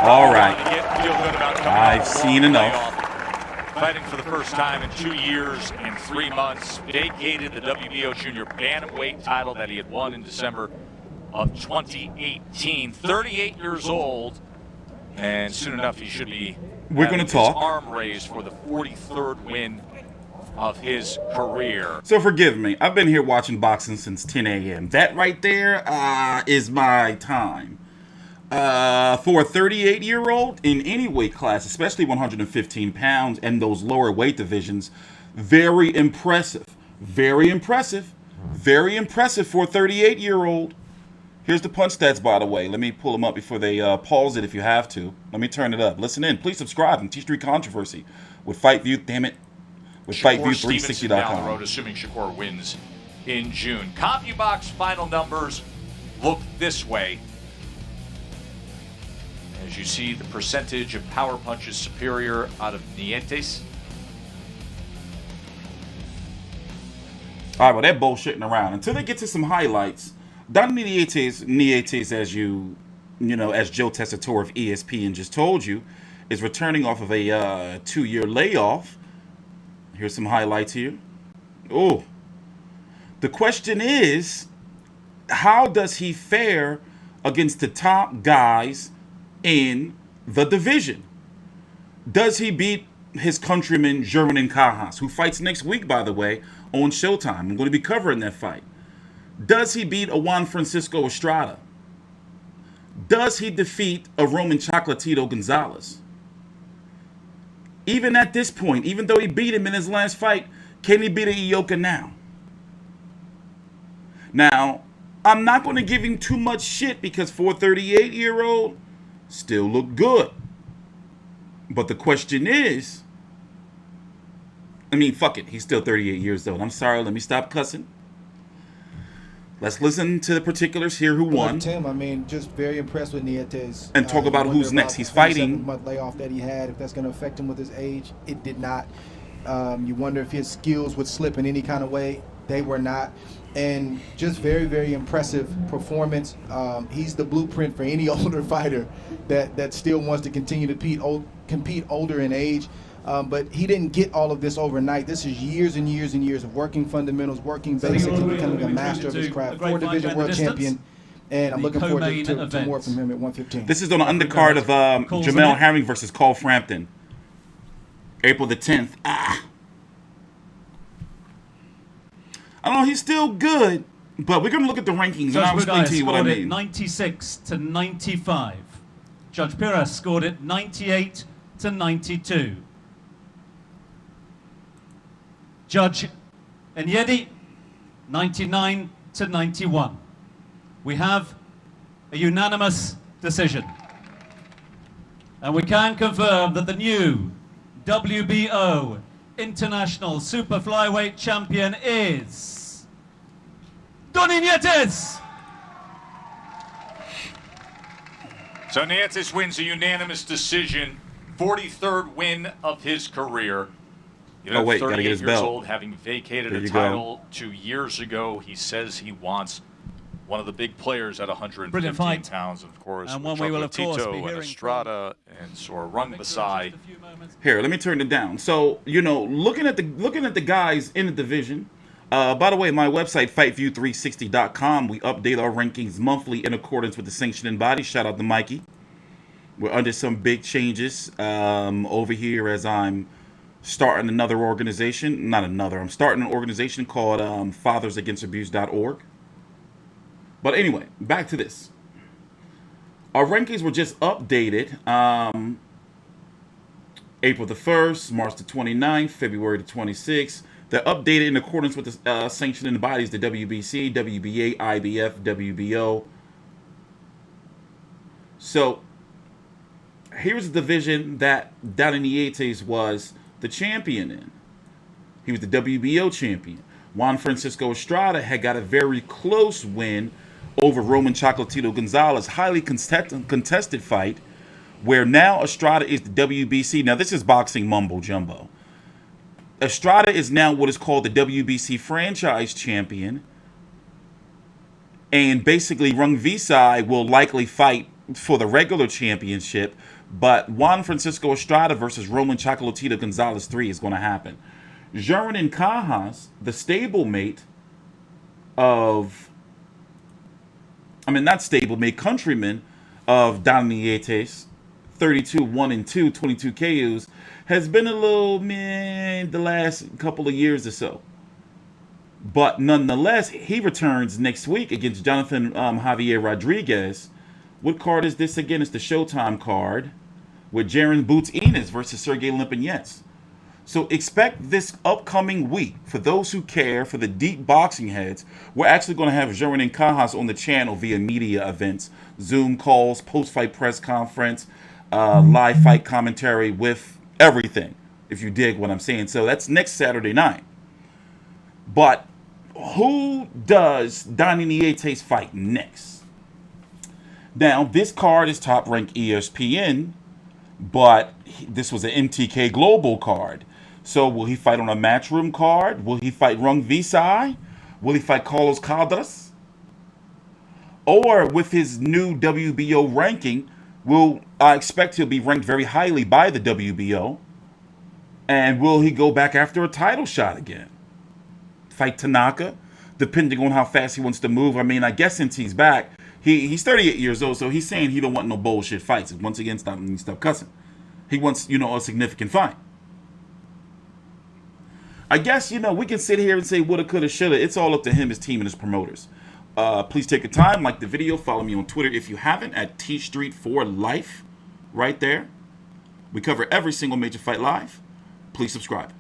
All right. I've seen enough. Fighting for the first time in 2 years and 3 months. Vacated the WBO Junior Bantamweight title that he had won in December of 2018. 38 years old. And soon enough, he should be We're going to talk. His arm raised for the 43rd win of his career. So forgive me. I've been here watching boxing since 10 a.m. That right there is my time. For a 38-year-old in any weight class, especially 115 pounds and those lower weight divisions, very impressive. Very impressive. Very impressive for a 38-year-old. Here's the punch stats, by the way. Let me pull them up before they pause it if you have to. Let me turn it up. Listen in. Please subscribe to T Street Controversy with Fight View. Damn it. With FightView360.com. Down the road, assuming Shakur wins in June. CompuBox final numbers look this way. As you see, the percentage of power punches superior out of Nietes. All right, well, they're bullshitting around. Until they get to some highlights, Donnie Nietes, as as Joe Tessitore of ESPN just told you, is returning off of a 2-year layoff. Here's some highlights here. Oh, the question is, how does he fare against the top guys in the division? Does he beat his countryman German Cajas, who fights next week, by the way, on Showtime? I'm going to be covering that fight. Does he beat a Juan Francisco Estrada? Does he defeat a Roman Chocolatito Gonzalez? Even at this point, even though he beat him in his last fight, can he beat a Ioka now? Now, I'm not going to give him too much shit because for a 38-year-old, still look good. But the question is, fuck it. He's still 38 years old. I'm sorry. Let me stop cussing. Let's listen to the particulars here. Who won? Tim, just very impressed with Nietes. And talk about who's next. He's fighting. Month layoff that he had. If that's going to affect him with his age, it did not. You wonder if his skills would slip in any kind of way. They were not. And just very, very impressive performance. He's the blueprint for any older fighter that still wants to continue to compete older in age. But he didn't get all of this overnight. This is years and years and years of working fundamentals, working basics, and becoming a master of his craft. 4-division world champion. And I'm looking forward to more from him at 115. This is on the undercard of Jamel Herring versus Cole Frampton. April the 10th. I don't know. He's still good. But we're going to look at the rankings, and I'll explain to you what I mean. 96 to 95. Judge Pires scored it 98 to 92. Judge Enyedi, 99 to 91. We have a unanimous decision. And we can confirm that the new WBO International Super Flyweight Champion is Donnie Nietes. So Nietes wins a unanimous decision, 43rd win of his career. Oh wait, gotta get his belt. Old, having vacated a title 2 years ago, he says he wants one of the big players at 115 pounds, of course. And one we will, of course, be hearing Estrada and Sorung Basai. Here, let me turn it down. So, looking at the guys in the division. By the way, my website, FightView360.com, we update our rankings monthly in accordance with the sanctioning body. Shout out to Mikey. We're under some big changes over here as I'm starting another organization. I'm starting an organization called FathersAgainstAbuse.org. But anyway, back to this. Our rankings were just updated April the 1st, March the 29th, February the 26th. They're updated in accordance with the sanctioning bodies, the WBC, WBA, IBF, WBO. So, here's the division that Donnie Nietes was the champion in. He was the WBO champion. Juan Francisco Estrada had got a very close win over Roman Chocolatito Gonzalez. Highly contested fight, where now Estrada is the WBC. Now, this is boxing mumbo-jumbo. Estrada is now what is called the WBC franchise champion. And basically, Rung Visai will likely fight for the regular championship, but Juan Francisco Estrada versus Roman Chocolatito Gonzalez 3 is going to happen. Jeroen Cajas, the stablemate of, not stablemate, countryman of Donnie Nietes, 32, 1-2, 22 KOs, has been a little meh the last couple of years or so. But nonetheless, he returns next week against Jonathan Javier Rodriguez. What card is this again? It's the Showtime card with Jaron Boots Enos versus Sergey Limpinets. So expect this upcoming week, for those who care, for the deep boxing heads, we're actually going to have Jeroen Cajas on the channel via media events, Zoom calls, post-fight press conference, live fight commentary with everything, if you dig what I'm saying. So that's next Saturday night. But who does Donnie Nietes fight next? Now, this card is top-ranked ESPN, but this was an MTK Global card. So will he fight on a Matchroom card? Will he fight Rung Visai? Will he fight Carlos Calderas? Or with his new WBO ranking, I expect he'll be ranked very highly by the WBO. And will he go back after a title shot again? Fight Tanaka, depending on how fast he wants to move. I guess since he's back, he's 38 years old, so he's saying he don't want no bullshit fights. Once again, stop cussing. He wants, a significant fight. I guess, we can sit here and say woulda, coulda, shoulda. It's all up to him, his team, and his promoters. Please take your time, like the video, follow me on Twitter if you haven't, at TStreet4Life, right there. We cover every single major fight live. Please subscribe.